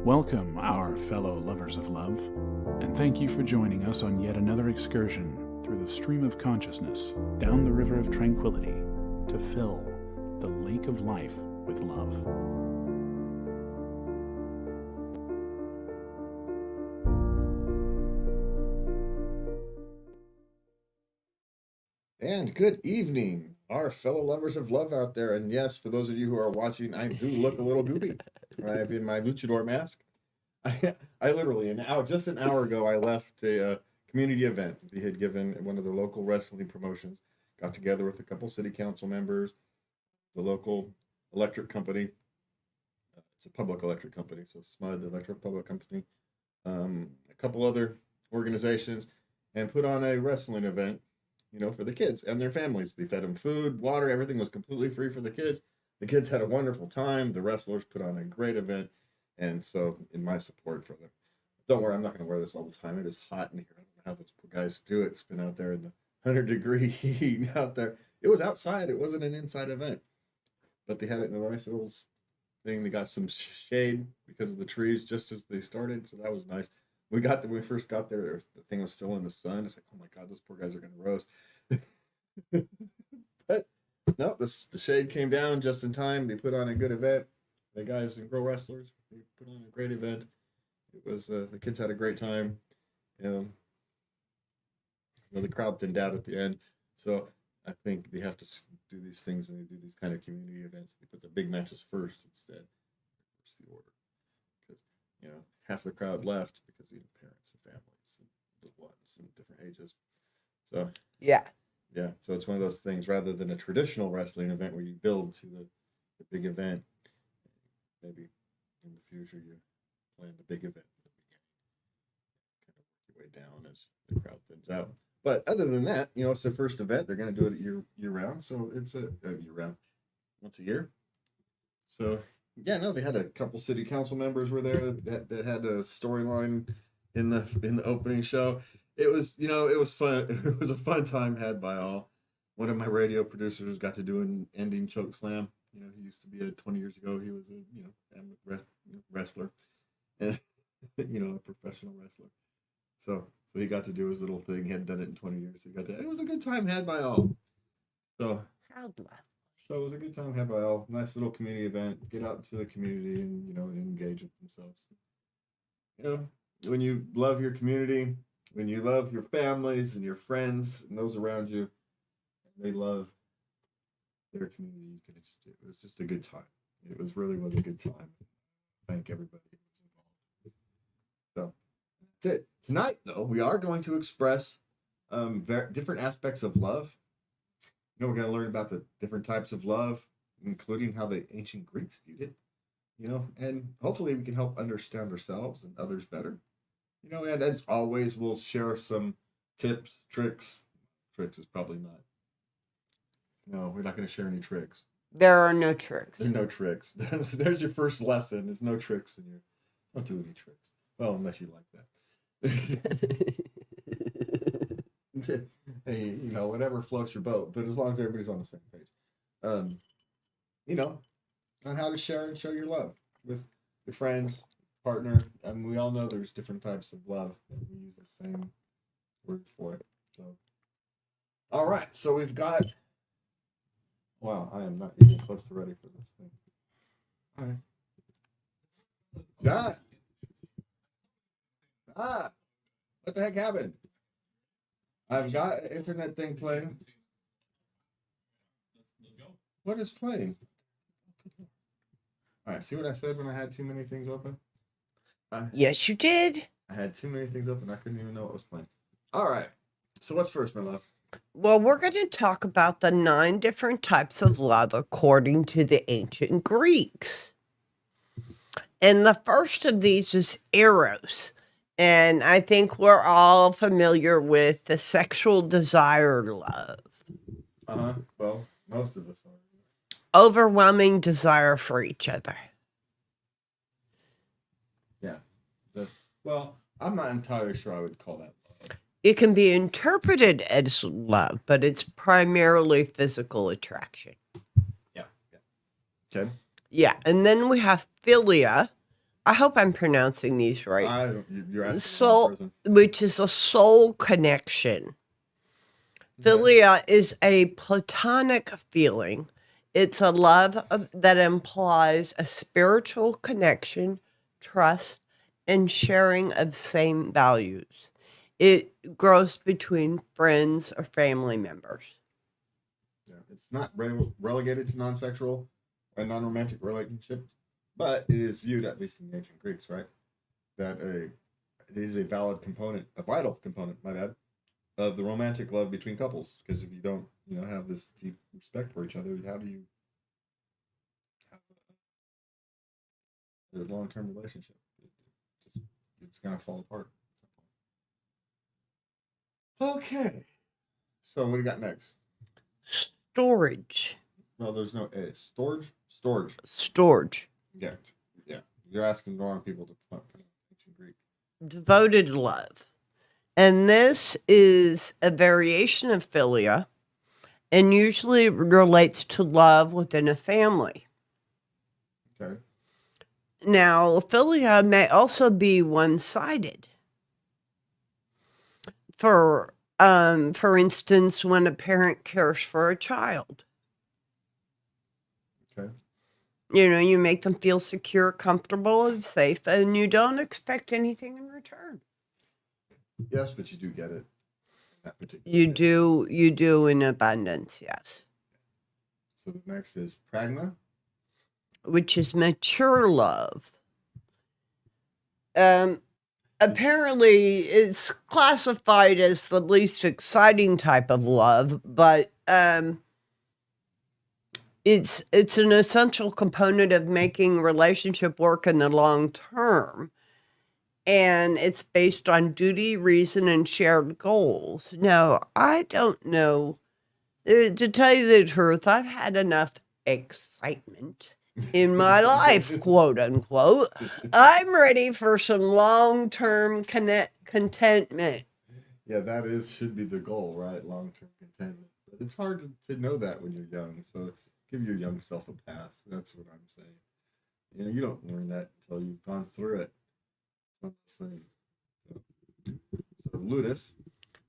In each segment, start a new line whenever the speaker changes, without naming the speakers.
Welcome, our fellow lovers of love, and thank you for joining us on yet another excursion through the stream of consciousness, down the river of tranquility, to fill the lake of life with love.
And good evening, our fellow lovers of love out there. And yes, for those of you who are watching, I do look a little goofy. I have in my luchador mask. I literally, just an hour ago, I left a community event. They had given one of the local wrestling promotions, got together with a couple city council members, the local electric company. It's a public electric company, so SMUD, the Electric Public Company, a couple other organizations, and put on a wrestling event, for the kids and their families. They fed them food, water, everything was completely free for the kids. The kids had a wonderful time. The wrestlers put on a great event. And so, in my support for them, don't worry, I'm not going to wear this all the time. It is hot in here. I don't know how those poor guys do it. It's been out there in the 100-degree heat out there. It was outside. It wasn't an inside event. But they had it in a nice little thing. They got some shade because of the trees just as they started. So that was nice. When we first got there, the thing was still in the sun. It's like, oh my God, those poor guys are going to roast. But no, the shade came down just in time. They put on a good event. The guys and girl wrestlers, they put on a great event. It was the kids had a great time. The crowd thinned out at the end. So I think they have to do these things when they do these kind of community events. They put the big matches first instead. First the order. Because, half the crowd left because parents and families and little ones and different ages. So
yeah.
So it's one of those things rather than a traditional wrestling event where you build to the big event. Maybe in the future you plan the big event at the beginning, kind of work your way down as the crowd thins out. But other than that, it's their first event. They're going to do it year round, so it's a year round, once a year. So they had a couple city council members were there that had a storyline in the opening show. It was it was fun. It was a fun time had by all. One of my radio producers got to do an ending choke slam. He used to be 20 years ago. He was a wrestler, and a professional wrestler. So he got to do his little thing. He hadn't done it in 20 years. It was a good time had by all. So it was a good time had by all. Nice little community event. Get out into the community and engage with themselves. When you love your community, when you love your families and your friends and those around you, and they love their community, it was just a good time. It really was a good time. Thank everybody who was involved. So that's it. Tonight, though, we are going to express different aspects of love. We're going to learn about the different types of love, including how the ancient Greeks viewed it. And hopefully we can help understand ourselves and others better. And as always, we'll share some tips, tricks. Tricks is probably not. No, we're not going to share any tricks.
There are no tricks.
There are no tricks. There's your first lesson. There's no tricks in your. Don't do any tricks. Well, unless you like that. Hey, whatever floats your boat. But as long as everybody's on the same page, on how to share and show your love with your friends, partner. We all know there's different types of love. We use the same word for it. So, all right. So we've got. Wow, I am not even close to ready for this thing. All right. What the heck happened? I've got an internet thing playing. What is playing? All right, see what I said when I had too many things open?
Yes, you did.
I had too many things open. I couldn't even know what was playing. All right. So what's first, my love?
Well, we're going to talk about the 9 different types of love according to the ancient Greeks. And the first of these is eros. And I think we're all familiar with the sexual desire love.
Well, most of us are.
Overwhelming desire for each other.
Yeah. Well, I'm not entirely sure I would call that love.
It can be interpreted as love, but it's primarily physical attraction.
Yeah. Okay.
Yeah, and then we have philia, I hope I'm pronouncing these right.
You're asking the wrong
Soul,
person.
which is a soul connection.
Okay.
Philia is a platonic feeling. It's a love that implies a spiritual connection, trust, and sharing of same values. It grows between friends or family members.
Yeah, it's not relegated to non-sexual and non-romantic relationships, but it is viewed, at least in the ancient Greeks, right, that it is a valid component, a vital component, my bad, of the romantic love between couples. Because if you don't, have this deep respect for each other, how do you have a long-term relationship? It's gonna fall apart. Okay. So what do you got next?
Storage.
No, there's no A. Storage.
Storage.
Yeah, yeah. You're asking the wrong people to pronounce ancient Greek.
Devoted love. And this is a variation of philia and usually relates to love within a family.
Okay.
Now, philia may also be one-sided. For instance, when a parent cares for a child.
Okay.
You make them feel secure, comfortable, and safe, and you don't expect anything in return.
Yes, but you do get it. That particular
You do in abundance, yes.
So the next is pragma.
Which is mature love. Apparently, it's classified as the least exciting type of love, but it's an essential component of making relationship work in the long term. And it's based on duty, reason, and shared goals. Now, I don't know. To tell you the truth, I've had enough excitement in my life, quote unquote. I'm ready for some long-term contentment.
Yeah, that should be the goal, right? Long-term contentment. But it's hard to know that when you're young. So give your young self a pass. That's what I'm saying. You don't learn that until you've gone through it. One of those things. So ludus.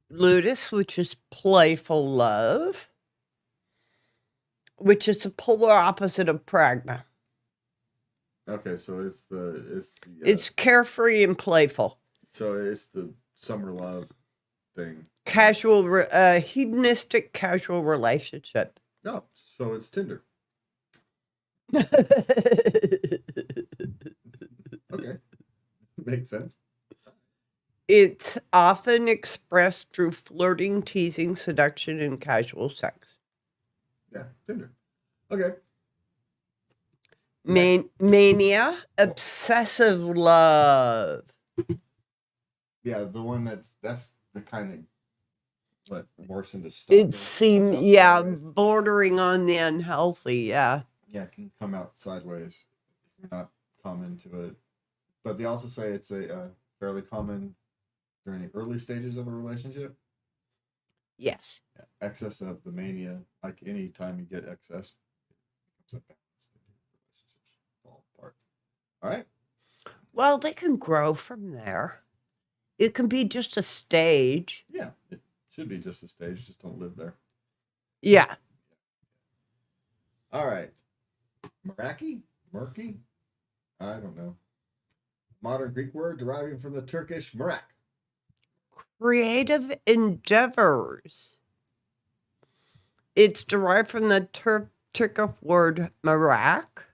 Ludus, which is playful love, which is the polar opposite of pragma.
Okay, so
It's carefree and playful.
So it's the summer love thing.
Casual, hedonistic casual relationship.
No, so it's Tinder. Okay, makes sense.
It's often expressed through flirting, teasing, seduction, and casual sex.
Yeah, Tinder. Okay.
Mania, obsessive love.
Yeah, the one that's the kind of morphs into stuff.
It seems, bordering on the unhealthy. Yeah,
it can come out sideways if you're not common to it. But they also say it's a fairly common during the early stages of a relationship.
Yes.
Yeah, excess of the mania, like any time you get excess, it becomes unbalanced and relationships fall apart. All right.
Well, they can grow from there. It can be just a stage.
Yeah, it should be just a stage. Just don't live there.
Yeah.
All right. Murky? I don't know. Modern Greek word deriving from the Turkish merak.
Creative endeavors. It's derived from the Turkic word merak,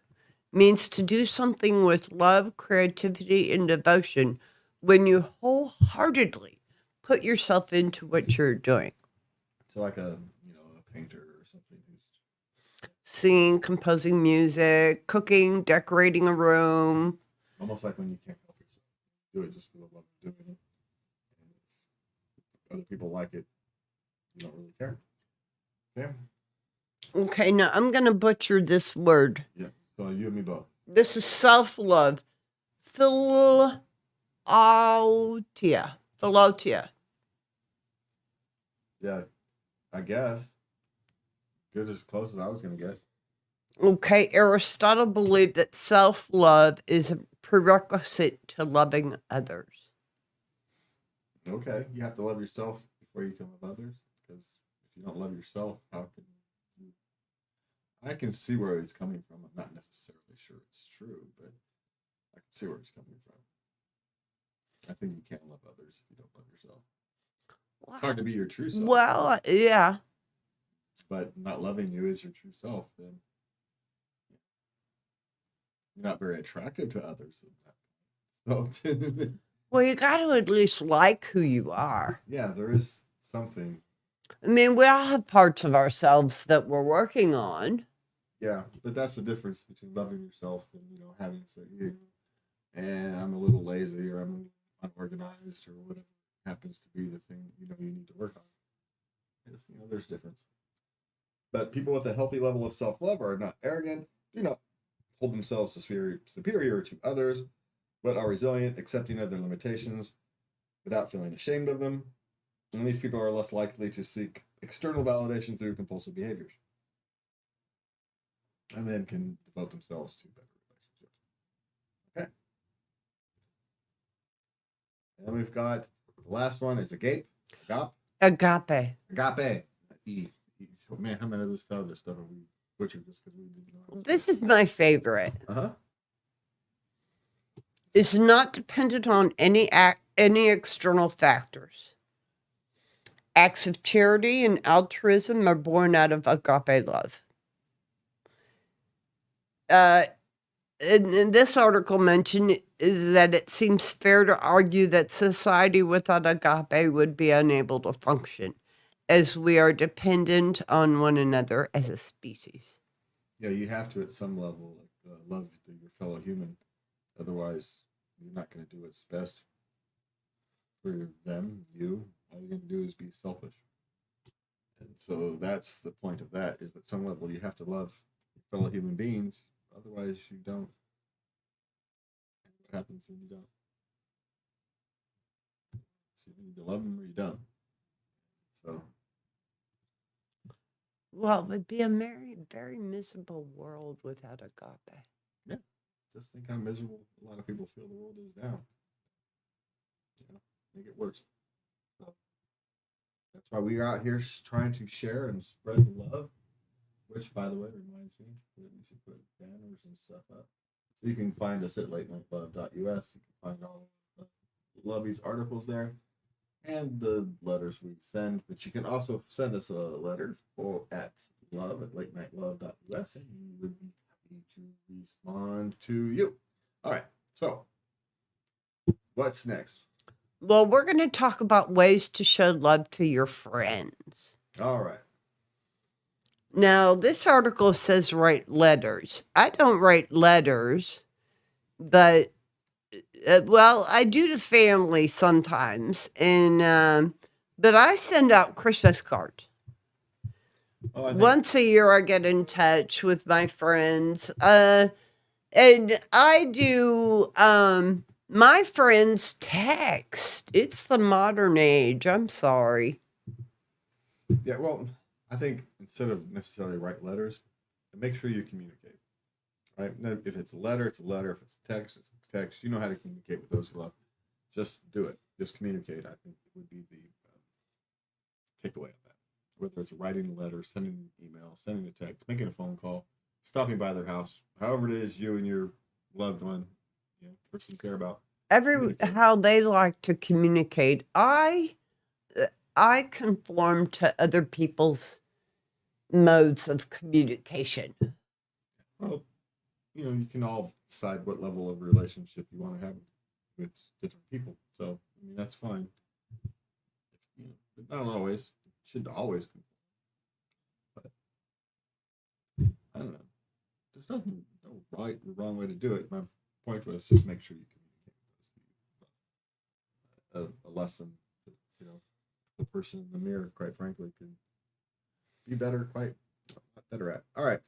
means to do something with love, creativity, and devotion when you wholeheartedly put yourself into what you're doing.
So like a painter or something who's
Singing, composing music, cooking, decorating a room.
almost like when you can't help yourself. Do it just for the love of doing it. And if other people like it, you don't really care. Yeah.
Okay, now I'm going to butcher this word.
Yeah. So you and me both.
This is self-love. Philotia.
Yeah, I guess. Good as close as I was going to get.
Okay, Aristotle believed that self-love is a prerequisite to loving others.
Okay, you have to love yourself before you can love others. Because if you don't love yourself, how can you? I can see where it's coming from. I'm not necessarily sure it's true, but I can see where it's coming from. I think you can't love others if you don't love yourself. It's hard to be your true self.
Well, yeah.
But not loving you as your true self, then you're not very attractive to others. So,
Well, you got to at least like who you are.
yeah, there is something.
I mean, we all have parts of ourselves that we're working on.
Yeah, but that's the difference between loving yourself and having to say, "Yeah, and I'm a little lazy or I'm unorganized or whatever happens to be the thing you need to work on." Yes, there's difference. But people with a healthy level of self-love are not arrogant, do not hold themselves superior to others, but are resilient, accepting of their limitations without feeling ashamed of them. And these people are less likely to seek external validation through compulsive behaviors. And then can devote themselves to better relationships. Okay. And we've got the last one is agape.
Agape.
Agape. E. Oh, man, how many of this other stuff have we butchered just because we didn't know?
This is my favorite.
Uh-huh.
It's not dependent on any external factors. Acts of charity and altruism are born out of agape love. And this article mentioned is that it seems fair to argue that society without agape would be unable to function, as we are dependent on one another as a species.
Yeah, you have to at some level love your fellow human. Otherwise, you're not going to do what's best for them, you. All you're going to do is be selfish. And so that's the point of that, is at some level you have to love your fellow human beings. Otherwise, you don't. And what happens when you don't? So you either love them or you don't. So.
Well, it would be a very, very miserable world without agape.
Yeah. Just think how miserable a lot of people feel the world is now. Make it worse. So that's why we are out here trying to share and spread the love. Which, by the way, reminds me that we should put banners and stuff up. So you can find us at latenightLove.us. You can find all of Lovey's articles there and the letters we send. But you can also send us a letter at love@latenightLove.us, and we would be happy to respond to you. All right. So, what's next?
Well, we're going to talk about ways to show love to your friends.
All right.
Now, this article says write letters. I don't write letters, but, well, I do to family sometimes. And but I send out Christmas cards. Once a year, I get in touch with my friends. And I do... my friends text. It's the modern age. I'm sorry.
Yeah, well, I think instead of necessarily write letters, make sure you communicate. Right? If it's a letter, it's a letter. If it's text, it's text. You know how to communicate with those who love. Just do it. Just communicate. I think would be the takeaway of that. Whether it's writing a letter, sending an email, sending a text, making a phone call, stopping by their house, however it is you and your loved one, person you care about.
How they like to communicate. I conform to other people's modes of communication.
Well, you can all decide what level of relationship you want to have with different people. So, I mean, that's fine. But not always. Should always conform. But I don't know. There's nothing no right or wrong way to do it. My point was just make sure you communicate. A lesson that, the person in the mirror, quite frankly, could be better at. All right.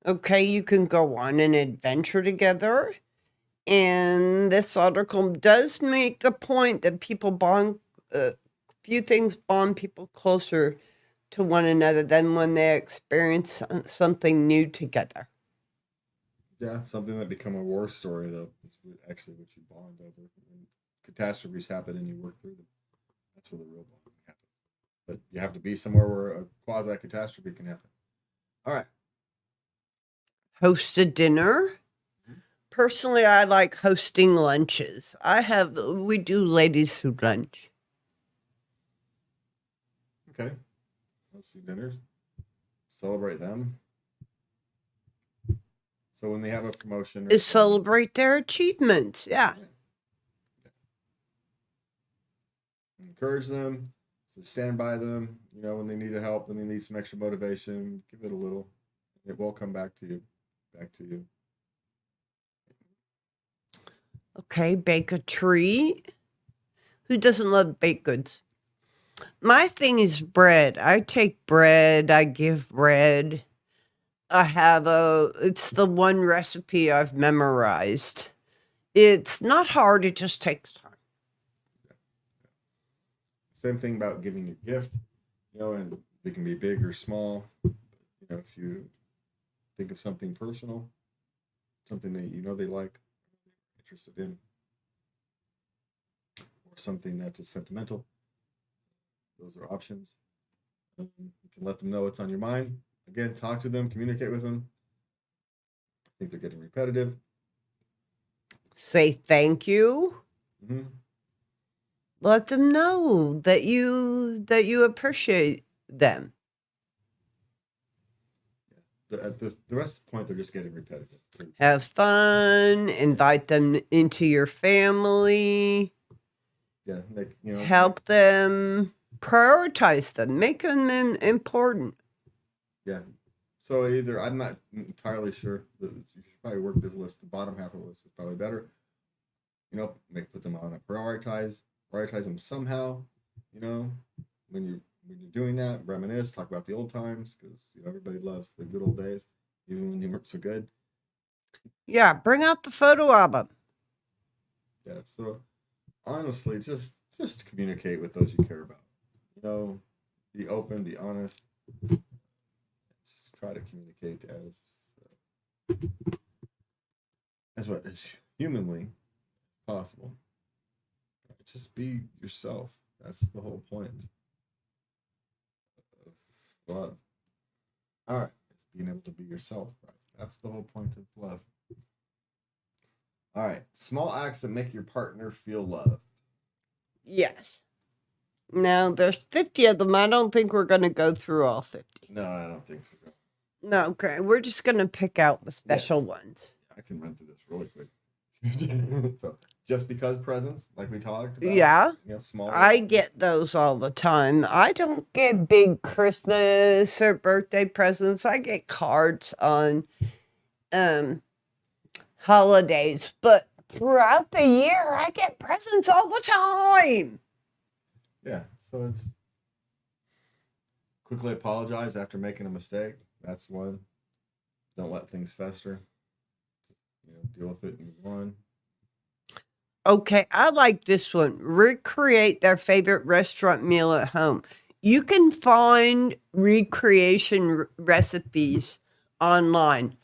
Okay, you can go on an adventure together. And this article does make the point that people bond, few things bond people closer to one another than when they experience something new together.
Yeah, something that become a war story though. It's actually what you bond over. When catastrophes happen and you work through them. That's where the real bonding happens. But you have to be somewhere where a quasi catastrophe can happen. All right.
Host a dinner. Personally, I like hosting lunches. We do ladies through lunch.
Okay. Let's see dinners. Celebrate them. So when they have a promotion,
Is celebrate their achievements. Yeah.
Encourage them. So stand by them. You know, when they need help, when they need some extra motivation, give it a little. It will come back to you. Back to you.
Okay, bake a treat. Who doesn't love baked goods? My thing is bread. I take bread, I give bread. It's the one recipe I've memorized. It's not hard, it just takes time.
Same thing about giving a gift, you know, and they can be big or small. You know, if you think of something personal, something that you know they like, interested in, or something that is sentimental, those are options. You can let them know what's on your mind. Again, talk to them, communicate with them. I think they're getting repetitive.
Say thank you.
Mm-hmm.
Let them know that you appreciate them.
At the rest of the point, they're just getting repetitive.
Have fun, invite them into your family.
Yeah,
help them, prioritize them, make them important.
Yeah. So either I'm not entirely sure. You should probably work this list. The bottom half of the list is probably better. You know, put them on a prioritize them somehow. You know, when you're doing that, reminisce, talk about the old times because you know everybody loves the good old days, even when they weren't so good.
Yeah, bring out the photo album.
Yeah. So honestly, just communicate with those you care about. You know, be open, be honest. Just try to communicate as humanly possible. Just be yourself. That's the whole point of love. All right, it's being able to be yourself. Right? That's the whole point of love. All right, small acts that make your partner feel loved.
Yes. Now, there's 50 of them. I don't think we're going to go through all 50.
No, I don't think so.
No, okay. We're just going to pick out the special ones.
I can run through this really quick. So, just because presents, like we talked about.
Yeah.
You know, small.
I get those all the time. I don't get big Christmas or birthday presents. I get cards on holidays, but throughout the year, I get presents all the time.
Yeah, so it's quickly apologize after making a mistake. That's one. Don't let things fester. You know, deal with it and move on.
Okay, I like this one. Recreate their favorite restaurant meal at home. You can find recreation recipes online.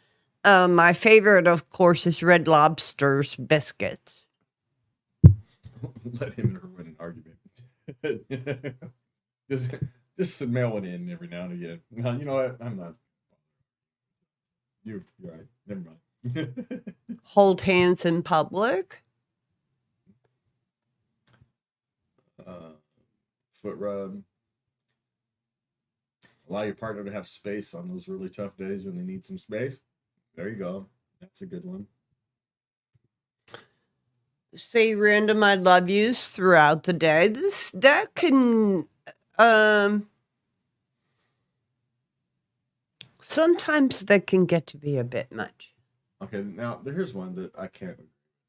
My favorite, of course, is Red Lobster's biscuits.
Let him and her win an argument. just mail it in every now and again. No, you know what? I'm not. You're right. Never mind.
Hold hands in public.
Foot rub. Allow your partner to have space on those really tough days when they need some space. There you go. That's a good one.
Say random I love yous throughout the day. That can sometimes that can get to be a bit much.
Okay, now here's one that I can't.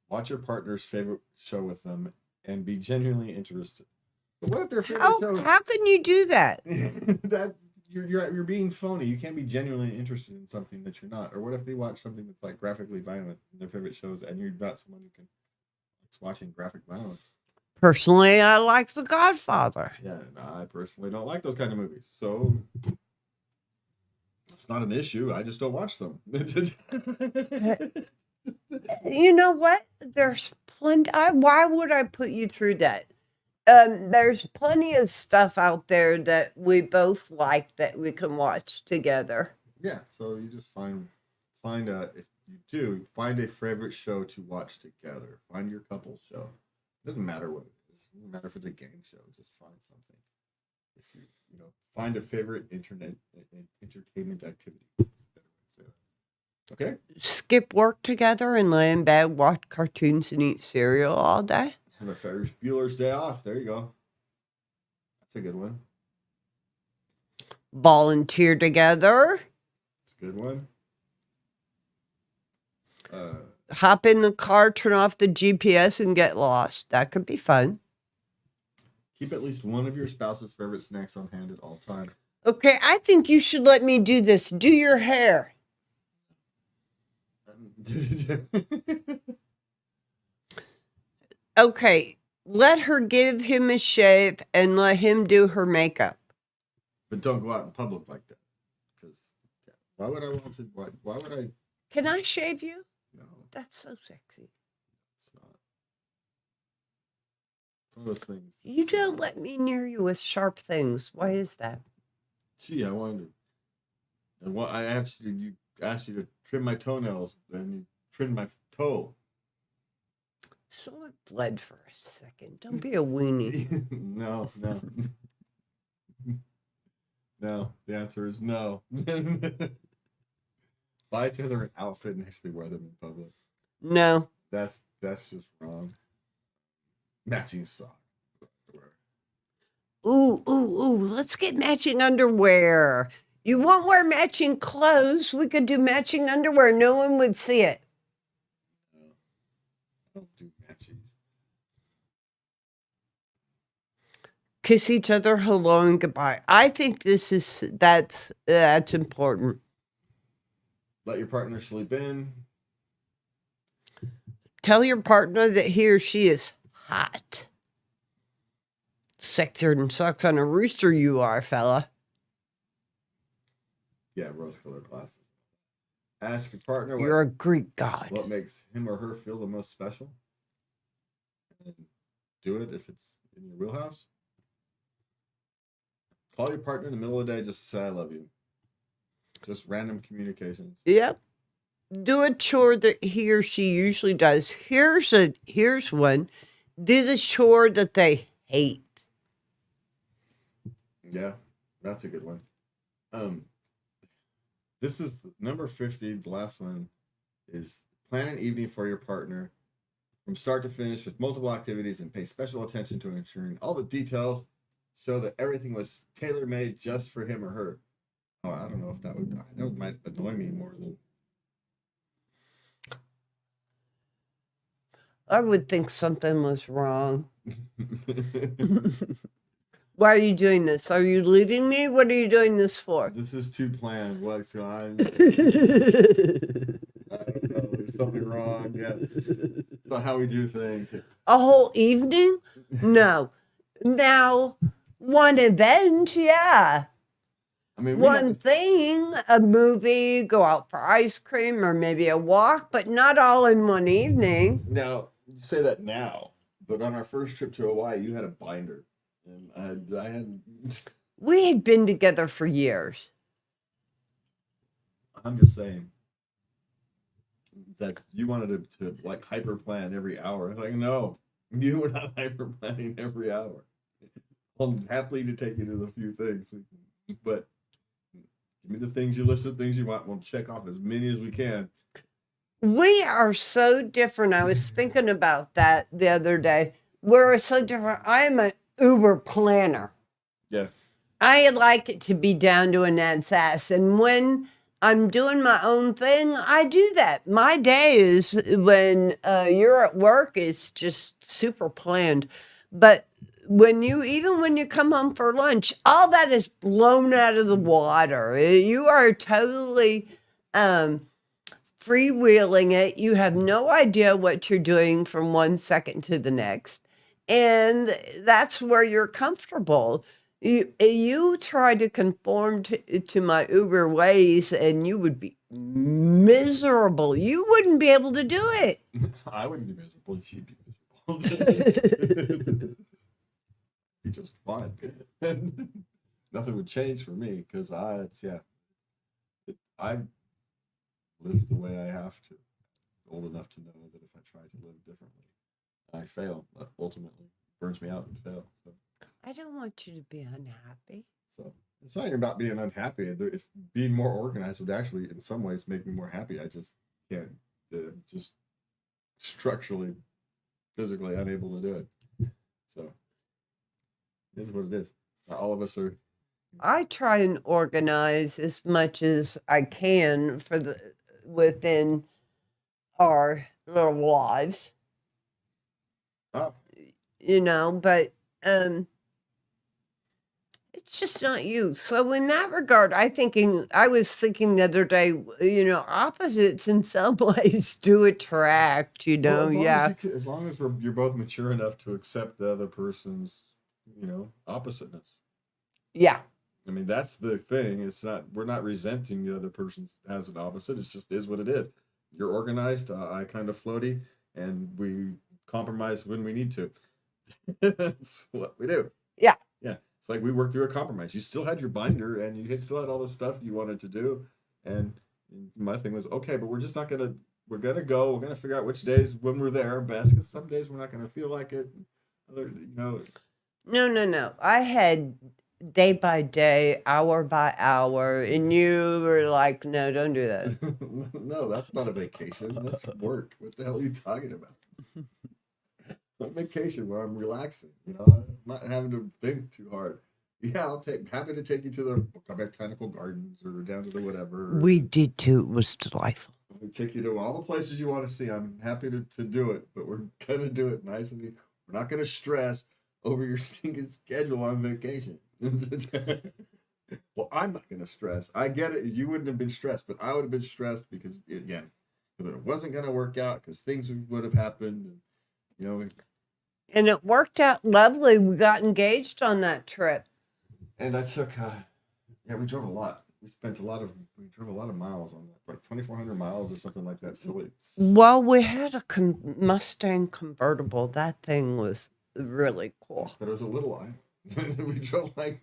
Watch your partner's favorite show with them and be genuinely interested. But what if their favorite show?
How can you do that?
That you're being phony. You can't be genuinely interested in something that you're not. Or what if they watch something that's like graphically violent in their favorite shows, and you're not someone who can watching graphic violence?
Personally, I like The Godfather.
Yeah, I personally don't like those kind of movies. So It's not an issue. I just don't watch them.
You know what? There's plenty. Why would I put you through that? There's plenty of stuff out there that we both like that we can watch together.
Yeah, so you just find if you do find a favorite show to watch together. Find your couple show. It doesn't matter what it is. It doesn't matter if it's a game show. Just find something. If you know find a favorite entertainment activity. That's a better way to say that. Okay.
Skip work together and lay in bed, watch cartoons, and eat cereal all day.
Have a Ferris Bueller's Day Off. There you go. That's a good one.
Volunteer together.
It's a good one.
Hop in the car, turn off the GPS, and get lost. That could be fun.
Keep at least one of your spouse's favorite snacks on hand at all times.
Okay, I think you should let me do this. Do your hair. Okay, let her give him a shave and let him do her makeup.
But don't go out in public like that. Because why would I want to? Why would I?
Can I shave you?
No,
That's so sexy.
it's not. One of those things.
You
it's
don't
not-
let me near you with sharp things. Why is that?
Gee, I wanted to. And what I you asked you to trim my toenails, then you trimmed my toe.
So it bled for a second. Don't be a weenie.
No. No, the answer is no. Buy each other an outfit and actually wear them in public.
No.
That's just wrong. Matching socks.
Ooh. Let's get matching underwear. You won't wear matching clothes. We could do matching underwear. No one would see it.
I don't do matches.
Kiss each other hello and goodbye. I think that's important.
Let your partner sleep in.
Tell your partner that he or she is hot. Sexier than socks on a rooster you are, fella.
Yeah, rose-colored glasses. Ask your partner
You're a Greek god.
what makes him or her feel the most special. And do it if it's in your wheelhouse. Call your partner in the middle of the day just to say I love you. Just random communications.
Yep. Do a chore that he or she usually does. Here's one. Do the chore that they hate.
Yeah, that's a good one. This is number 50. The last one is plan an evening for your partner from start to finish with multiple activities and pay special attention to ensuring all the details show that everything was tailor-made just for him or her. Oh, I don't know if that might annoy me more than.
I would think something was wrong. Why are you doing this? Are you leaving me? What are you doing this for?
This is too planned. What's going on? I don't know. There's something wrong. Yeah. It's not how we do things.
A whole evening? No. Now, one event, yeah.
I mean,
One thing, a movie, go out for ice cream or maybe a walk, but not all in one evening.
now you say that now, but on our first trip to Hawaii, you had a binder, and I had.
We had been together for years.
I'm just saying that you wanted to like hyper plan every hour. Like, no, you were not hyper planning every hour. I'm happy to take you to the few things, but give me the things you list, the things you want. We'll check off as many as we can.
We are so different. I was thinking about that the other day. We're so different. I am an Uber planner.
Yeah.
I like it to be down to a gnat's ass. And when I'm doing my own thing, I do that. My days when you're at work is just super planned. But when you come home for lunch, all that is blown out of the water. You are totally freewheeling it. You have no idea what you're doing from one second to the next. And that's where you're comfortable. You try to conform to my Uber ways, and you would be miserable. You wouldn't be able to do it.
I wouldn't be miserable. She'd be miserable. Be just fine. Nothing would change for me because I live the way I have to. Old enough to know that if I try to live differently, I fail. Ultimately, burns me out and fail. So.
I don't want you to be unhappy.
So it's not even about being unhappy. If being more organized would actually, in some ways, make me more happy, I just can't. Just structurally, physically unable to do it. So it is what it is. Not all of us are.
I try and organize as much as I can within our little lives,
Oh,
but it's just not you. So in that regard, I was thinking the other day, opposites in some ways do attract,
well,
yeah.
as long as you're both mature enough to accept the other person's, oppositeness.
Yeah.
I mean, that's the thing. We're not resenting the other person as an opposite. It just is what it is. You're organized. I kind of floaty, and we compromise when we need to. That's what we do.
Yeah.
Yeah. It's like we worked through a compromise. You still had your binder and you still had all the stuff you wanted to do. And my thing was, okay, but we're just not going to, we're going to go. We're going to figure out which days when we're there best, because some days we're not going to feel like it. Other,
No. I had day by day, hour by hour, and you were like, no, don't do that.
No, that's not a vacation. That's work. What the hell are you talking about? On vacation where I'm relaxing, I'm not having to think too hard. Yeah, happy to take you to the botanical gardens or down to the whatever.
We did too. It was delightful.
We'll take you to all the places you want to see. I'm happy to do it, but we're gonna do it nice and we're not gonna stress over your stinking schedule on vacation. Well, I'm not gonna stress. I get it. You wouldn't have been stressed, but I would have been stressed because again, it wasn't gonna work out because things would have happened.
And it worked out lovely. We got engaged on that trip.
And I took, we drove a lot. We drove a lot of miles on that, like 2,400 miles or something like that. So
well, we had a Mustang convertible. That thing was really cool.
But it was a little island. We drove like.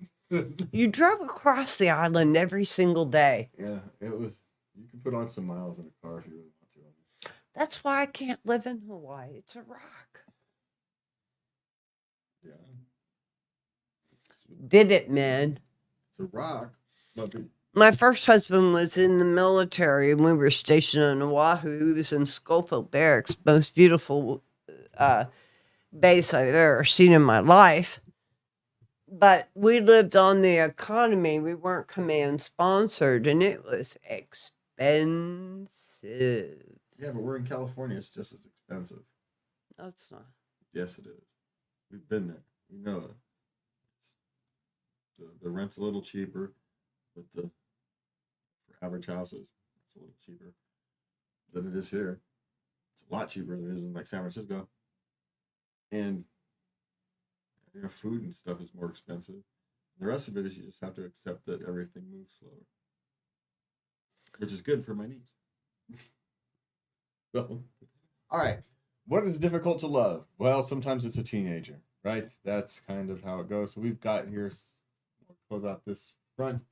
You drove across the island every single day.
Yeah, it was. You can put on some miles in a car if you really want to.
That's why I can't live in Hawaii. It's a rock.
Yeah.
Did it, man?
It's a rock.
My first husband was in the military, and we were stationed on Oahu. He was in Schofield Barracks, most beautiful base I've ever seen in my life. But we lived on the economy. We weren't command sponsored, and it was expensive.
Yeah, but we're in California. It's just as expensive.
No, it's not.
Yes, it is. We've been there. We know it. The rent's a little cheaper, but for average houses, it's a little cheaper than it is here. It's a lot cheaper than it is in like San Francisco. And food and stuff is more expensive. The rest of it is you just have to accept that everything moves slower, which is good for my knees. So, all right. What is difficult to love? Well, sometimes it's a teenager, right? That's kind of how it goes. So we've got here, we'll close out this front.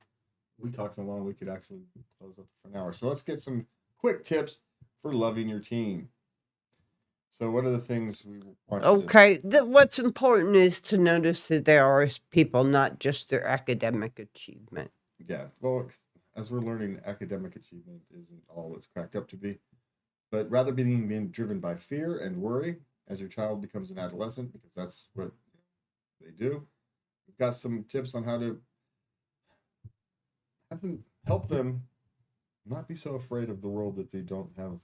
We talked so long, we could actually close up for an hour. So let's get some quick tips for loving your teen. So what are the things we want
Okay, what's important is to notice that there are people, not just their academic achievement.
Yeah, well, as we're learning, academic achievement isn't all it's cracked up to be. But rather being driven by fear and worry as your child becomes an adolescent, because that's what they do. We've got some tips on how to help them not be so afraid of the world that they don't have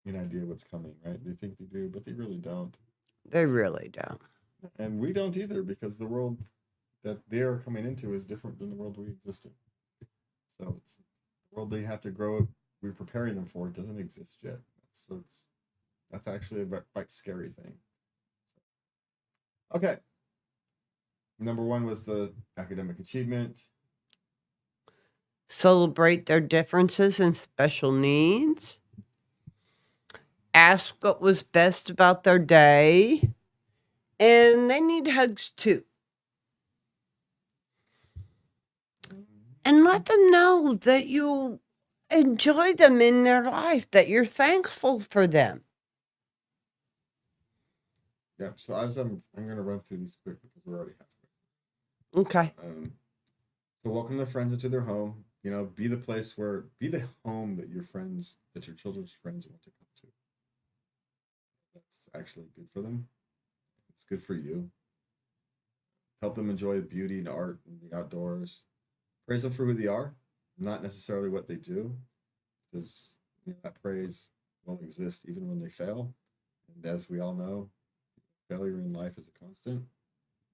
an idea what's coming, right? They think they do, but they really don't.
They really don't.
And we don't either, because the world that they're coming into is different than the world we exist in. So it's the world they have to grow up. We're preparing them for it doesn't exist yet. That's actually a quite scary thing. Okay. Number one was the academic achievement.
Celebrate their differences and special needs. Ask what was best about their day. And they need hugs too. And let them know that you enjoy them in their life, that you're thankful for them.
Yeah. So as I'm going to run through these quick because we're already halfway.
Okay.
So welcome their friends into their home. Be the home that your children's friends want to come to. That's actually good for them. It's good for you. Help them enjoy beauty and art and the outdoors. Praise them for who they are, not necessarily what they do, because that praise won't exist even when they fail. And as we all know, failure in life is a constant.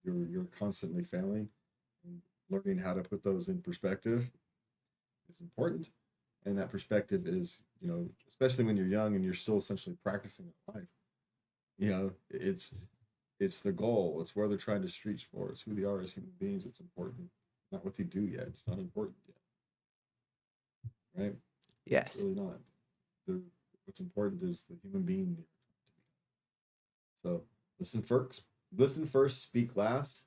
You're constantly failing, and learning how to put those in perspective is important. And that perspective is, especially when you're young and you're still essentially practicing life. It's the goal. It's where they're trying to reach for. It's who they are as human beings. It's important, not what they do yet. It's not important yet, right?
Yes.
It's really not. What's important is the human being. So listen first, speak last.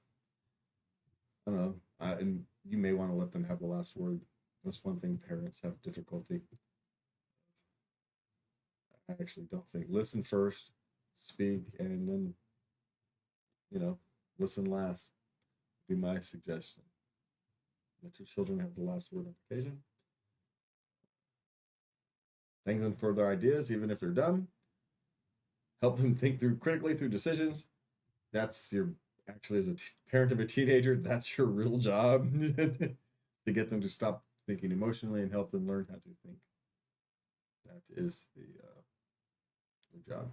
I don't know. And you may want to let them have the last word. That's one thing parents have difficulty. I actually don't think. Listen first, speak, and then, listen last. Would be my suggestion. Let your children have the last word on occasion. Thank them for their ideas, even if they're dumb. Help them think through critically through decisions. That's actually, as a parent of a teenager, that's your real job to get them to stop thinking emotionally and help them learn how to think. That is your job.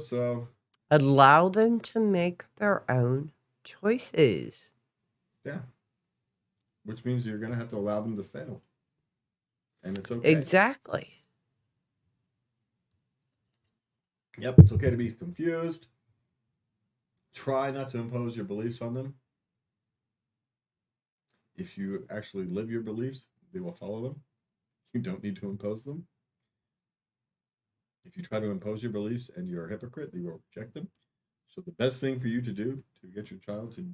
So
Allow them to make their own choices.
yeah, which means you're going to have to allow them to fail, and it's okay.
Exactly.
Yep, it's okay to be confused. Try not to impose your beliefs on them. If you actually live your beliefs, they will follow them. You don't need to impose them. If you try to impose your beliefs and you're a hypocrite, they will reject them. So the best thing for you to do to get your child to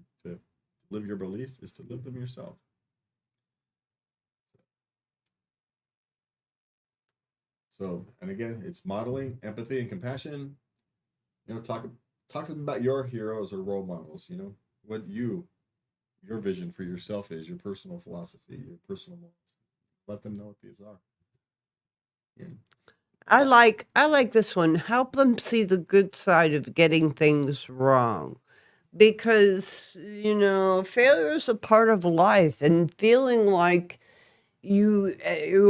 live your beliefs is to live them yourself. So, and again, it's modeling empathy and compassion. Talk to them about your heroes or role models. What your vision for yourself is, your personal philosophy, your personal morals. Let them know what these are. Yeah.
I like this one. Help them see the good side of getting things wrong. Because, failure is a part of life, and feeling like you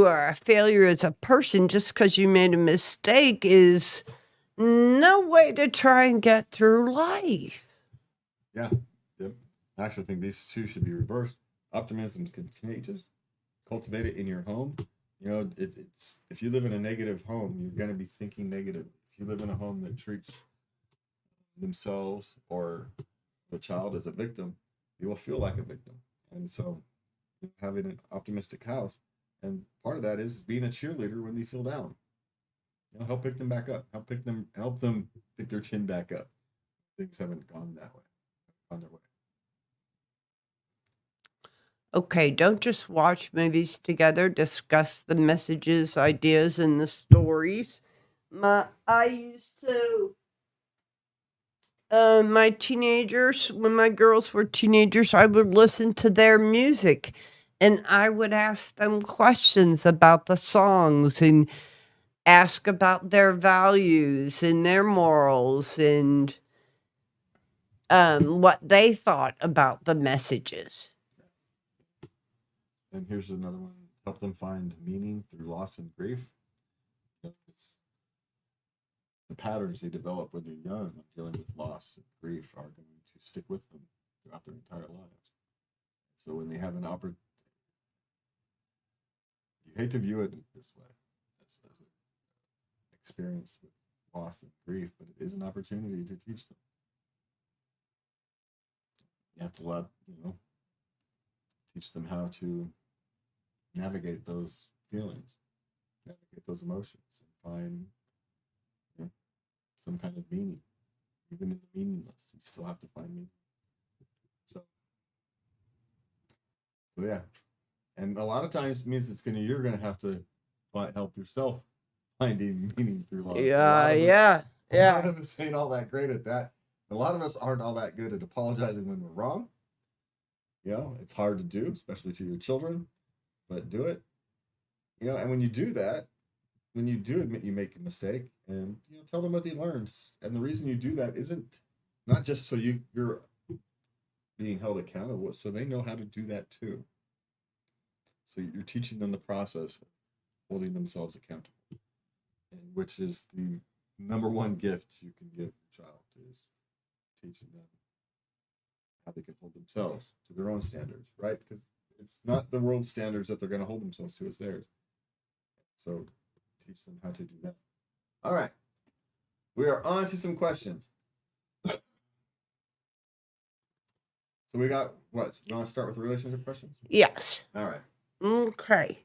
are a failure as a person just because you made a mistake is no way to try and get through life.
Yeah. Yep. I actually think these two should be reversed. Optimism is contagious. Cultivate it in your home. It's if you live in a negative home, you're going to be thinking negative. If you live in a home that treats themselves or the child as a victim, you will feel like a victim. And so, having an optimistic house, and part of that is being a cheerleader when they feel down. Help pick them back up. Help them pick their chin back up. Things haven't gone that way, on their way.
Okay, don't just watch movies together, discuss the messages, ideas, and the stories. I used to, my teenagers, when my girls were teenagers, I would listen to their music and I would ask them questions about the songs and ask about their values and their morals and what they thought about the messages.
And here's another one: help them find meaning through loss and grief. It's the patterns they develop when they're young, dealing with loss and grief, are going to stick with them throughout their entire lives. So when they have an opportunity, you hate to view it this way, as an experience with loss and grief, but it is an opportunity to teach them. You have to teach them how to navigate those feelings, navigate those emotions, and find some kind of meaning. Even in the meaningless, you still have to find meaning. So yeah, and a lot of times it means you're gonna have to help yourself finding meaning through love. A lot of us ain't all that great at that. A lot of us aren't all that good at apologizing when we're wrong. It's hard to do, especially to your children, but do it. And when you do that, when you do admit you make a mistake, and tell them what they learned, and the reason you do that isn't not just so you're being held accountable, so they know how to do that too. So you're teaching them the process of holding themselves accountable, and which is the number one gift you can give your child, is teaching them how they can hold themselves to their own standards, right? Because it's not the world standards that they're going to hold themselves to, it's theirs. So teach them how to do that. All right. We are on to some questions. So we got what? You want to start with the relationship questions?
Yes.
All right.
Okay.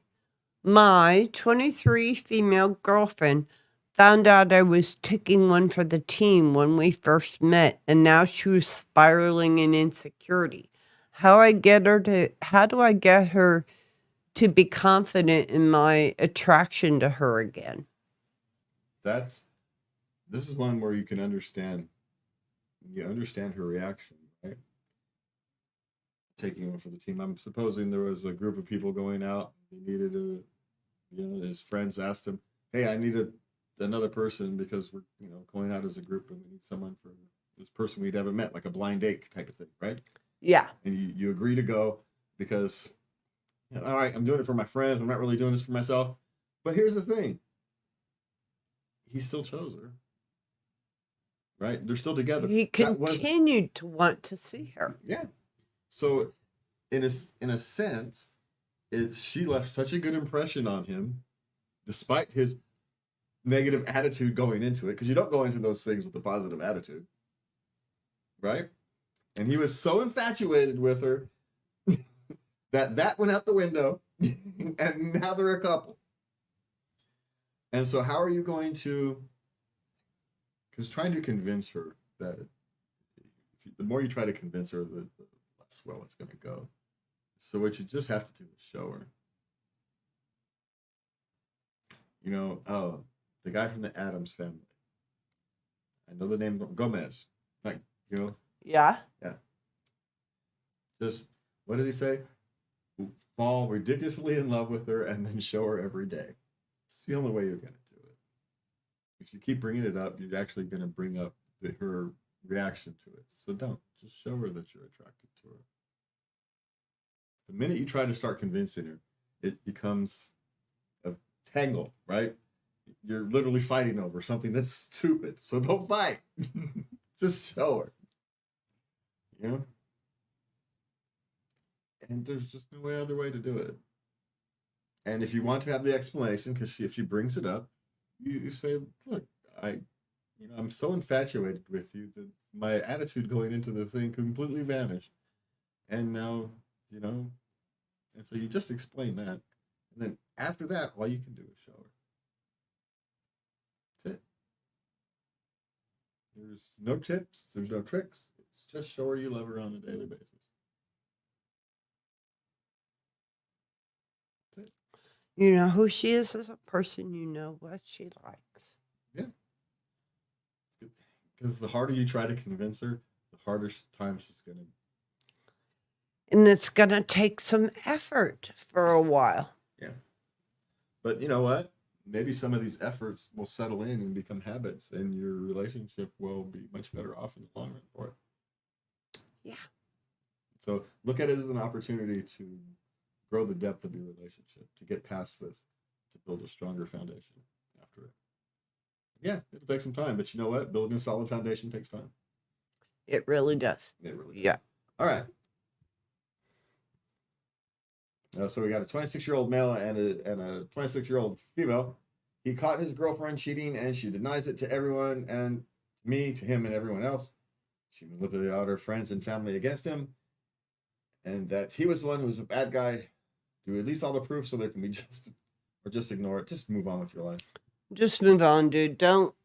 My 23 female girlfriend found out I was taking one for the team when we first met, and now she was spiraling in insecurity. How do I get her to be confident in my attraction to her again?
This is one where you can understand her reaction, right? Taking one for the team. I'm supposing there was a group of people going out. They needed his friends asked him, "Hey, I needed another person because we're, going out as a group and we need someone for this person we'd never met, like a blind date type of thing," right?
Yeah.
And you agree to go because, all right, I'm doing it for my friends. I'm not really doing this for myself. But here's the thing. He still chose her. Right? They're still together.
He continued to want to see her.
Yeah. So in a sense, she left such a good impression on him, despite his negative attitude going into it, because you don't go into those things with a positive attitude. Right? And he was so infatuated with her that went out the window, and now they're a couple. And so how are you going to, because trying to convince her that, the more you try to convince her, the less well it's going to go. So what you just have to do is show her. The guy from the Addams Family. I know the name Gomez.
Yeah.
Yeah. Just, what does he say? Fall ridiculously in love with her and then show her every day. It's the only way you're going to do it. If you keep bringing it up, you're actually going to bring up her reaction to it. So don't. Just show her that you're attracted to her. The minute you try to start convincing her, it becomes a tangle, right? You're literally fighting over something that's stupid. So don't fight. Just show her. And there's just no other way to do it. And if you want to have the explanation, because if she brings it up, you say, "Look, I'm so infatuated with you that my attitude going into the thing completely vanished. And now, and so you just explain that. And then after that, all you can do is show her. That's it. There's no tips. There's no tricks. It's just show her you love her on a daily basis. That's it.
You know who she is as a person. You know what she likes.
Yeah. Because the harder you try to convince her, the harder time she's going to.
And it's going to take some effort for a while.
Yeah. But you know what? Maybe some of these efforts will settle in and become habits, and your relationship will be much better off in the long run for it.
Yeah.
So look at it as an opportunity to grow the depth of your relationship, to get past this, to build a stronger foundation after it. Yeah, it'll take some time, but you know what? Building a solid foundation takes time.
It really does.
It really does.
Yeah.
All right. So we got a 26-year-old male and a 26-year-old female. he caught his girlfriend cheating and she denies it to everyone and me, to him and everyone else. She manipulated all her friends and family against him, and that he was the one who was a bad guy. Do at least all the proof so there can be just, or just ignore it. Just move on with your life.
Just move on, dude. Don't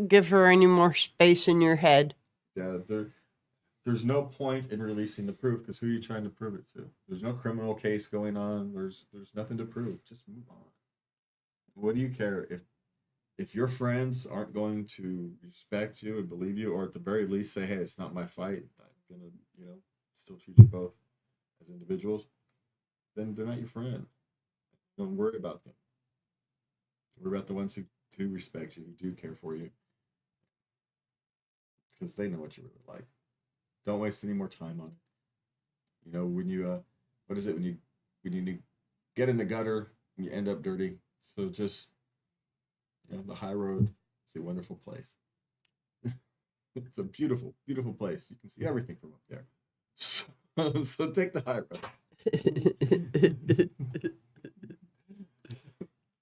give her any more space in your head.
Yeah, there's no point in releasing the proof because who are you trying to prove it to? There's no criminal case going on. There's nothing to prove. Just move on. What do you care if your friends aren't going to respect you and believe you, or at the very least say, "Hey, it's not my fight. I'm gonna, still treat you both as individuals." Then they're not your friend. Don't worry about them. Worry about the ones who do respect you, who do care for you, because they know what you're really like. Don't waste any more time on it. When you what is it when you get in the gutter and you end up dirty? So just the high road is a wonderful place. It's a beautiful, beautiful place. You can see everything from up there. So take the high road.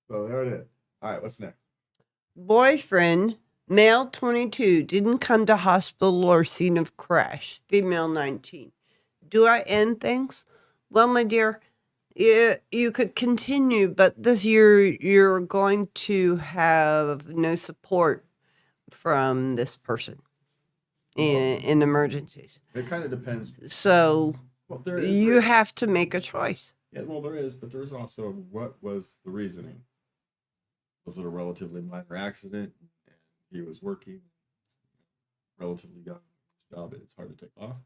So there it is. All right, what's next?
Boyfriend, male 22, didn't come to hospital or scene of crash. Female 19. Do I end things? Well, my dear, you could continue, but this year you're going to have no support from this person in emergencies.
It kind of depends.
So
Well, there
you have to make a choice.
Yeah, well, there is, but there's also what was the reasoning? Was it a relatively minor accident? And he was working, relatively young job. It's hard to take off.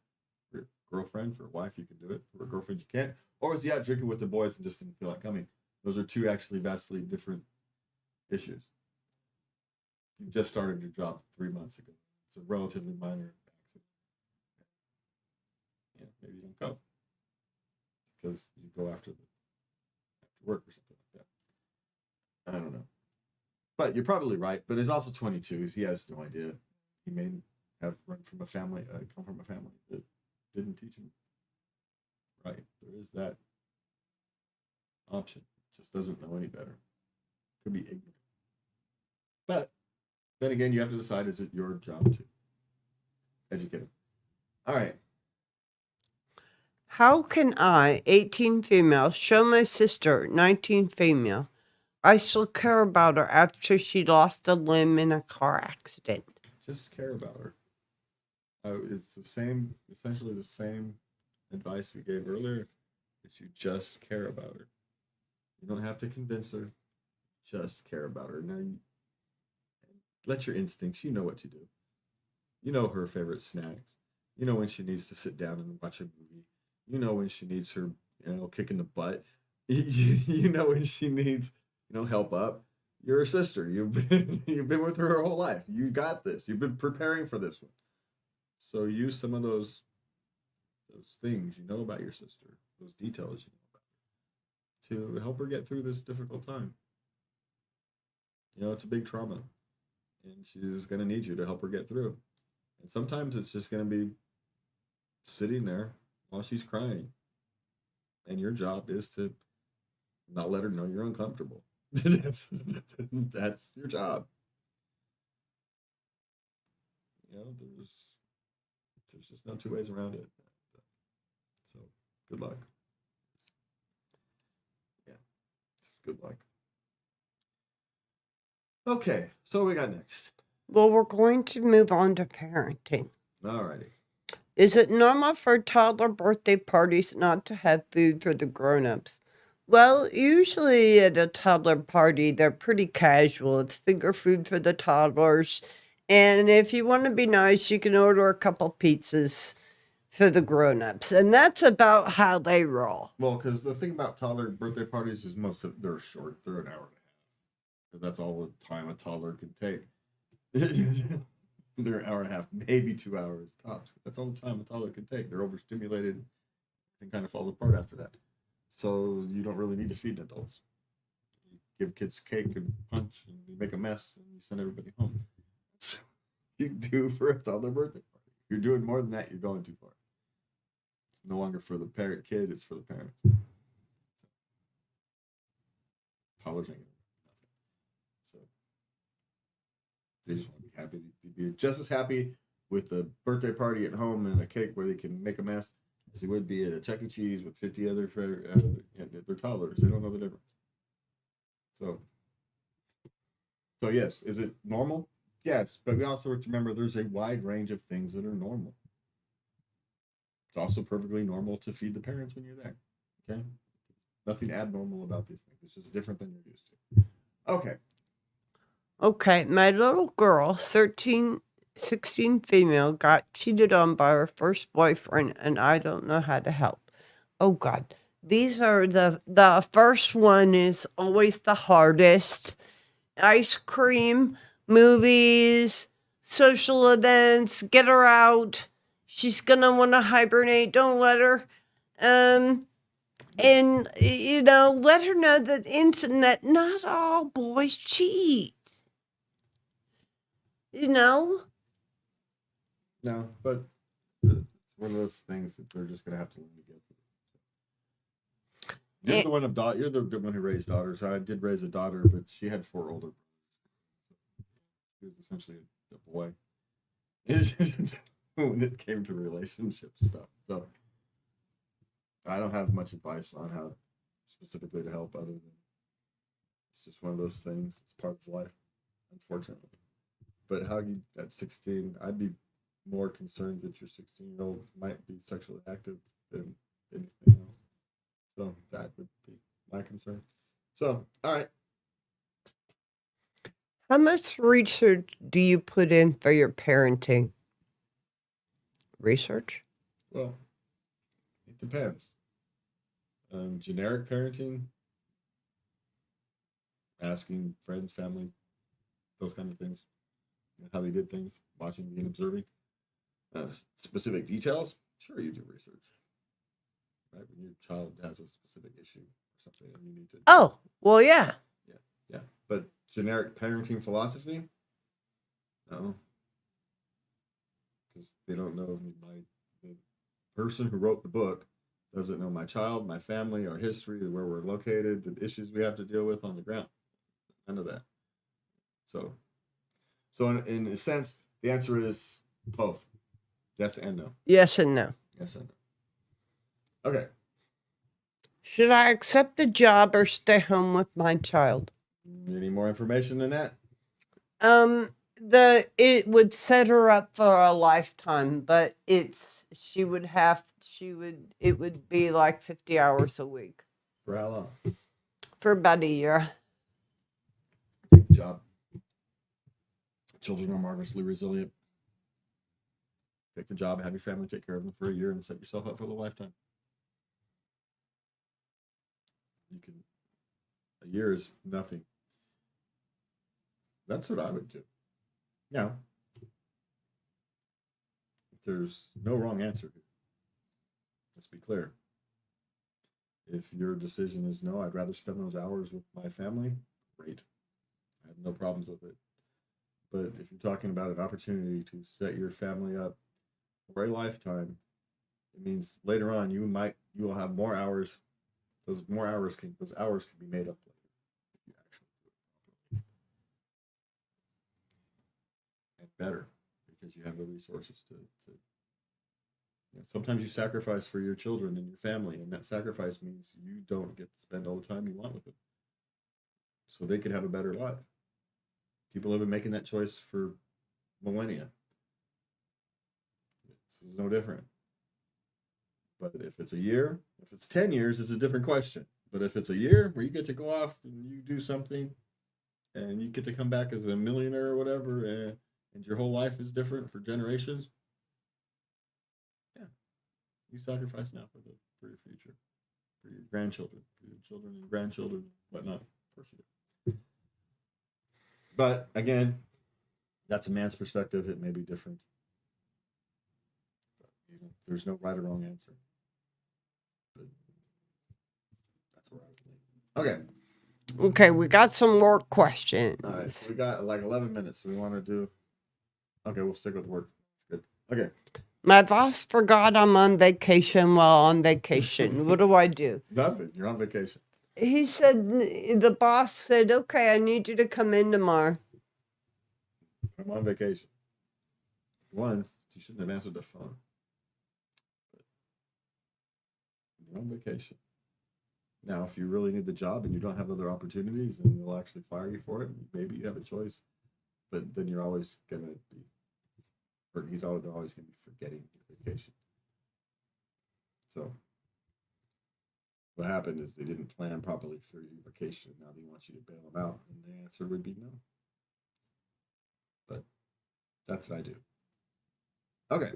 For your girlfriend, for a wife, you can do it. For a girlfriend, you can't. Or was he out drinking with the boys and just didn't feel like coming? Those are two actually vastly different issues. You just started your job 3 months ago. It's a relatively minor accident. Maybe you don't go because you go after work or something like that. I don't know. But you're probably right. But he's also 22. He has no idea. He may have come from a family that didn't teach him right. There is that option. Just doesn't know any better. Could be ignorant. But then again, you have to decide, is it your job to educate him? All right.
How can I, 18 female, show my sister, 19 female, I still care about her after she lost a limb in a car accident?
Just care about her. It's essentially the same advice we gave earlier. That you just care about her. You don't have to convince her. Just care about her. Now, let your instincts. You know what to do. You know her favorite snacks. You know when she needs to sit down and watch a movie. You know when she needs her, kick in the butt. You know when she needs, help up. You're her sister. You've been with her her whole life. You got this. You've been preparing for this one. So use some of those things you know about your sister, those details you know about, to help her get through this difficult time. It's a big trauma, and she's going to need you to help her get through. And sometimes it's just going to be sitting there while she's crying. And your job is to not let her know you're uncomfortable. that's your job. There's just no two ways around it. So good luck. Yeah, just good luck. Okay, so what we got next?
Well, we're going to move on to parenting.
Alrighty.
Is it normal for toddler birthday parties not to have food for the grown-ups? Well, usually at a toddler party, they're pretty casual. It's finger food for the toddlers. And if you want to be nice, you can order a couple pizzas for the grown-ups. And that's about how they roll.
Well, because the thing about toddler birthday parties is they're short. They're an hour and a half. Because that's all the time a toddler can take. They're an hour and a half, maybe 2 hours tops. That's all the time a toddler can take. They're overstimulated and kind of falls apart after that. So you don't really need to feed adults. You give kids cake and punch, and you make a mess, and you send everybody home. So you do for a toddler birthday party. If you're doing more than that, you're going too far. It's no longer for the kid, it's for the parents. So, toddlers ain't nothing. They just want to be happy. They'd be just as happy with a birthday party at home and a cake where they can make a mess as they would be at a Chuck E. Cheese with 50 other they're toddlers. They don't know the difference. So, yes, is it normal? Yes, but we also have to remember there's a wide range of things that are normal. It's also perfectly normal to feed the parents when you're there. Okay, nothing abnormal about these things. It's just different than you're used to. Okay.
Okay, my little girl, 13, 16 female, got cheated on by her first boyfriend, and I don't know how to help. Oh, God. These are the first one is always the hardest. Ice cream, movies, social events, get her out. She's going to want to hibernate. Don't let her. And, let her know that internet, not all boys cheat.
No, but it's one of those things that they're just gonna have to learn to get through. You're the one of You're the good one who raised daughters. I did raise a daughter, but she had 4 older brothers. She was essentially a boy when it came to relationship stuff. So I don't have much advice on how specifically to help, other than it's just one of those things. It's part of life, unfortunately. But how you at 16, I'd be more concerned that your 16-year-old might be sexually active than anything else. So that would be my concern. So, all right.
How much research do you put in for your parenting? Research?
Well, it depends. Generic parenting, asking friends, family, those kind of things, how they did things, watching and observing. Specific details, sure, you do research. Right, when your child has a specific issue or something, and you need to.
Oh, well, yeah.
Yeah. But generic parenting philosophy, no, because they don't know. The person who wrote the book doesn't know my child, my family, our history, where we're located, the issues we have to deal with on the ground. None of that. So in a sense, the answer is both. Yes and no.
Yes and no.
Yes and no. Okay.
Should I accept the job or stay home with my child?
Any more information than that?
It would set her up for a lifetime, but it would be like 50 hours a week.
For how long?
For about a year.
Take the job. Children are marvelously resilient. Take the job, have your family take care of them for a year, and set yourself up for the lifetime. A year is nothing. That's what I would do. Now, there's no wrong answer here. Let's be clear. If your decision is no, I'd rather spend those hours with my family, great. I have no problems with it. But if you're talking about an opportunity to set your family up for a lifetime, it means later on you will have more hours. Those hours can be made up later if you actually do it properly. And better, because you have the resources to sometimes you sacrifice for your children and your family, and that sacrifice means you don't get to spend all the time you want with them. So they could have a better life. People have been making that choice for millennia. This is no different. But if it's a year, if it's 10 years, it's a different question. But if it's a year where you get to go off and you do something and you get to come back as a millionaire or whatever, and your whole life is different for generations, yeah, you sacrifice now for your future, for your grandchildren, for your children and grandchildren, whatnot. Of course you do. But again, that's a man's perspective. It may be different. But, there's no right or wrong answer. But that's where I would think. Okay.
Okay, we got some more questions.
All right, so we got like 11 minutes. So we want to do. Okay, we'll stick with work. That's good. Okay.
My boss forgot I'm on vacation while on vacation. What do I do?
Nothing. You're on vacation.
He said, the boss said, okay, I need you to come in tomorrow.
I'm on vacation. One, you shouldn't have answered the phone. But you're on vacation. Now, if you really need the job and you don't have other opportunities, then they'll actually fire you for it. Maybe you have a choice, but then you're always gonna be, or they're always gonna be forgetting your vacation. So what happened is they didn't plan properly for your vacation. Now they want you to bail them out, and the answer would be no. But that's what I do. Okay.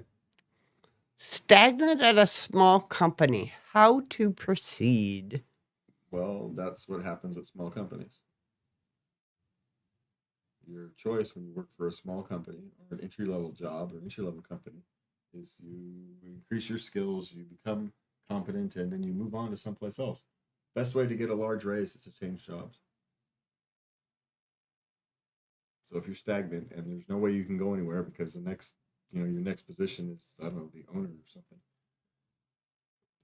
Stagnant at a small company. How to proceed?
Well, that's what happens at small companies. Your choice when you work for a small company or an entry level job or entry level company is you increase your skills, you become competent, and then you move on to someplace else. Best way to get a large raise is to change jobs. So if you're stagnant and there's no way you can go anywhere because the next, your next position is, I don't know, the owner or something,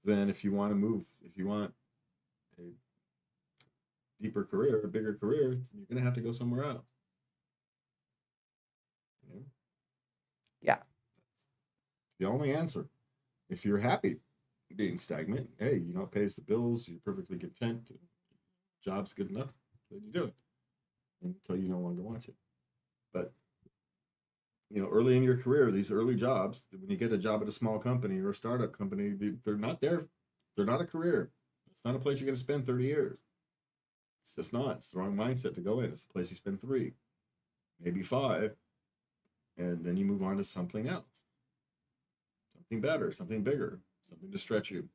then if you want to move, if you want a deeper career, a bigger career, you're going to have to go somewhere else. You know?
Yeah.
That's the only answer. If you're happy being stagnant, hey, it pays the bills, you're perfectly content, job's good enough, then you do it until you no longer want it. But early in your career, these early jobs, when you get a job at a small company or a startup company, they're not there. They're not a career. It's not a place you're going to spend 30 years. It's just not. It's the wrong mindset to go in. It's a place you spend 3, maybe 5, and then you move on to something else, something better, something bigger, something to stretch you.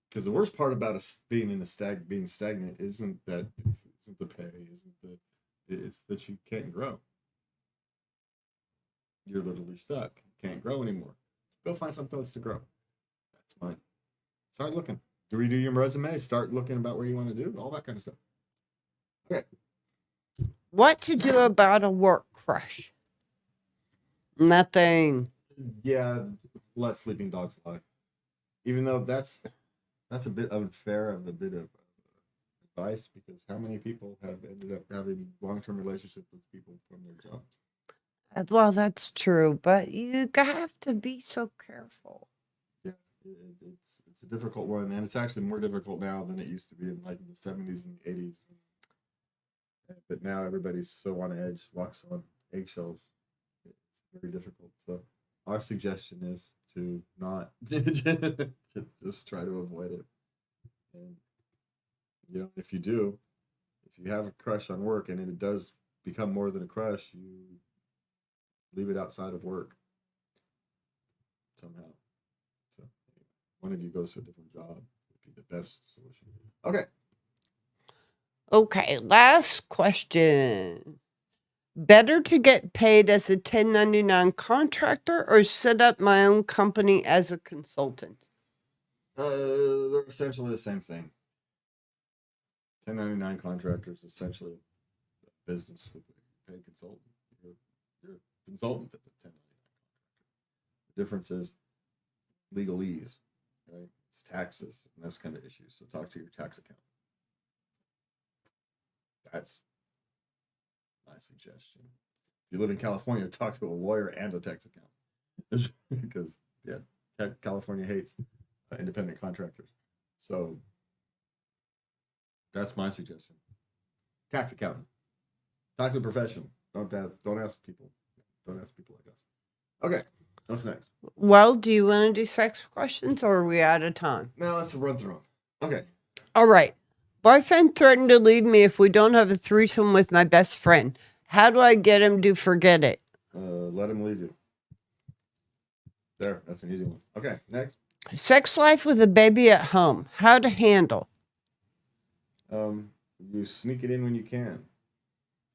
Because the worst part about being stagnant isn't the pay, it's that you can't grow. You're literally stuck. You can't grow anymore. So go find something else to grow. That's fine. Start looking. Redo your resume. Start looking about where you want to do all that kind of stuff. Okay.
What to do about a work crush? Nothing.
Yeah, let sleeping dogs fly. Even though that's a bit unfair of a bit of advice, because how many people have ended up having long-term relationships with people from their jobs?
Well, that's true, but you have to be so careful.
Yeah, it's a difficult one, and it's actually more difficult now than it used to be in like the 70s and 80s. But now everybody's so on edge, walks on eggshells. It's very difficult. So our suggestion is to not to just try to avoid it. And if you have a crush on work and it does become more than a crush, you leave it outside of work somehow. So one of you goes to a different job would be the best solution. Okay.
Okay, last question. Better to get paid as a 1099 contractor or set up my own company as a consultant?
They're essentially the same thing. 1099 contractors essentially a business with a paid consultant. You're a consultant at the 1099 contractor. The difference is legalese, right? It's taxes and those kind of issues. So talk to your tax accountant. That's my suggestion. If you live in California, talk to a lawyer and a tax accountant because California hates independent contractors. So that's my suggestion. Tax accountant. Talk to a professional. Don't ask people. Don't ask people like us. Okay. What's next?
Well, do you want to do sex questions or are we out of time?
Now let's run through them. Okay.
All right. Boyfriend threatened to leave me if we don't have a threesome with my best friend. How do I get him to forget it?
Let him leave you. There. That's an easy one. Okay. Next.
Sex life with a baby at home. How to handle?
You sneak it in when you can.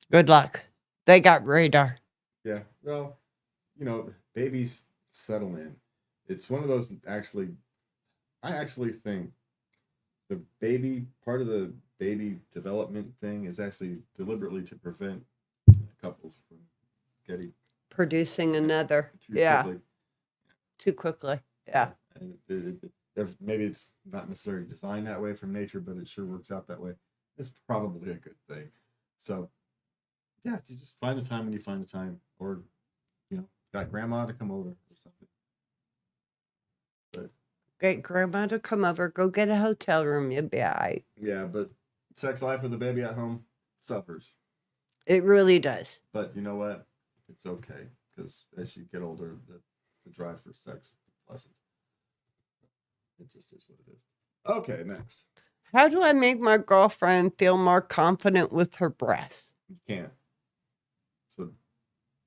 Good luck. They got radar.
Yeah. Well, babies settle in. It's one of those I actually think the part of the baby development thing is actually deliberately to prevent couples from getting
Producing another. Too quickly. Yeah.
And maybe it's not necessarily designed that way from nature, but it sure works out that way. It's probably a good thing. So yeah, you just find the time when you find the time, or got grandma to come over or something. But
Get grandma to come over. Go get a hotel room. You'll be all right.
yeah, but sex life with the baby at home suffers.
It really does.
But you know what? It's okay, because as you get older, the drive for sex lessens. It just is what it is. Okay, next.
How do I make my girlfriend feel more confident with her breasts?
You can't. So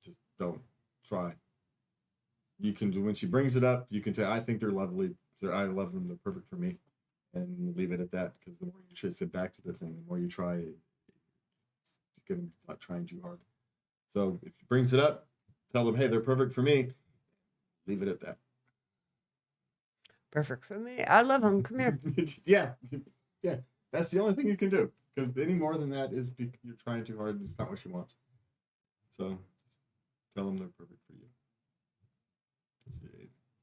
just don't try. You can do when she brings it up, you can say, I think they're lovely. I love them, they're perfect for me. And leave it at that, because the more you trace it back to the thing, the more you try it, you're not trying too hard. So if he brings it up, tell them, hey, they're perfect for me. Leave it at that.
Perfect for me. I love them. Come here.
Yeah. Yeah. That's the only thing you can do. Because any more than that is you're trying too hard and it's not what she wants. So tell them they're perfect for you.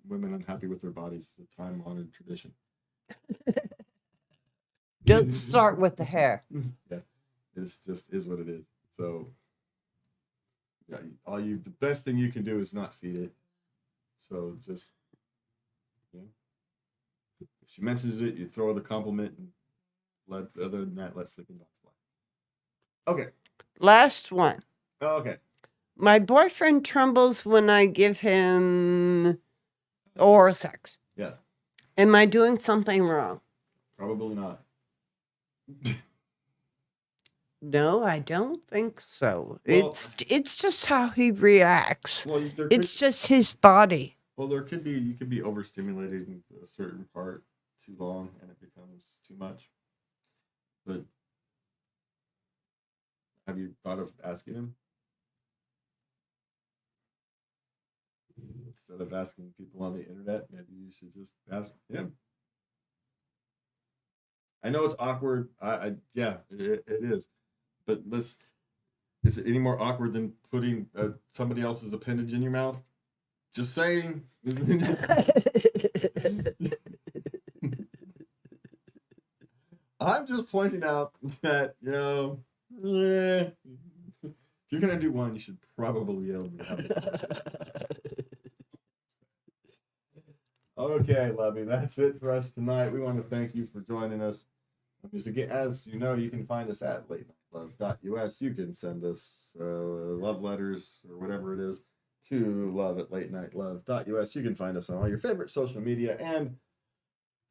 Women unhappy with their bodies is a time-honored tradition.
Don't start with the hair.
Yeah. It's just is what it is. So yeah, the best thing you can do is not feed it. So just if she mentions it, you throw her the compliment, and other than that, let sleeping dogs fly. Okay.
Last one.
Okay.
My boyfriend trembles when I give him oral sex.
Yeah.
Am I doing something wrong?
Probably not.
No, I don't think so.
Well,
it's just how he reacts.
Well,
It's just his body.
Well, you could be overstimulated in a certain part too long, and it becomes too much. But have you thought of asking him instead of asking people on the internet? Maybe you should just ask him. I know it's awkward. Yeah, it is. But is it any more awkward than putting somebody else's appendage in your mouth? Just saying. I'm just pointing out that, if you're going to do one, you should probably be able to have the conversation. Okay, Lovey, that's it for us tonight. We want to thank you for joining us. As you know, you can find us at latenightLove.us. You can send us love letters or whatever it is to love@latenightLove.us. You can find us on all your favorite social media and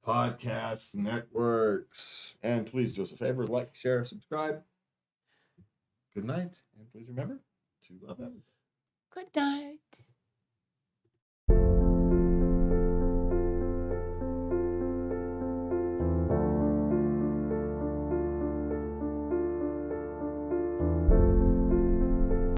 podcast networks. And please do us a favor, like, share, subscribe. Good night, and please remember to love everything.
Good night.